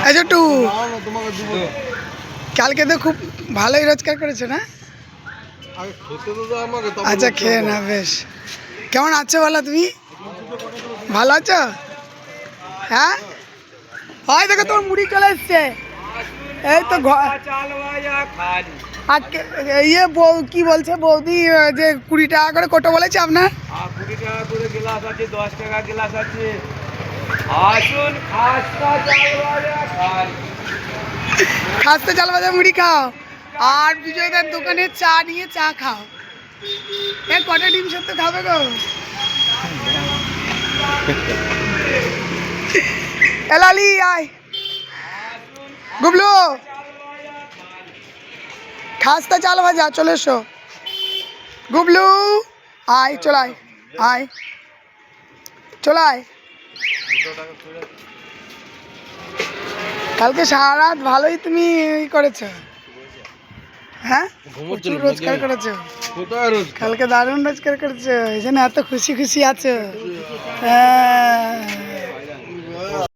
আচ্ছা টু কালকে তো খুব ভালোই রোজগার করেছে না? আচ্ছা খেয়ে না, বেশ। কেমন আছো বলো তুমি? ভালো আছো? হ্যাঁ, হয় দেখো তোর মুড়ি চলে এসছে। এই তো ইয়ে কি বলছে বৌদি যে 20 টাকা করে কোটো বলেছে আপনার? 20 টাকা করে গ্লাস আছে, 10 টাকা গ্লাস আছে। আসুন খাস্তা চাল ভাজা খান। খাস্তা চাল ভাজা মুড়ি খাও আর বিজয়দার দোকানে চা নিয়ে চা খাও। কটা ডিম সেদ্ধ খাবে গো? এলালি আয় গুবলু, খাস্তা চাল ভাজা চলে এসো। গুবলু আয়, চলায় আয়, চলায়। কালকে সারা রাত ভালোই তুমি করেছো, হ্যাঁ প্রচুর রোজগার করেছো কালকে, দারুণ রোজগার করেছো, এই জন্য এত খুশি খুশি আছো। হ্যাঁ।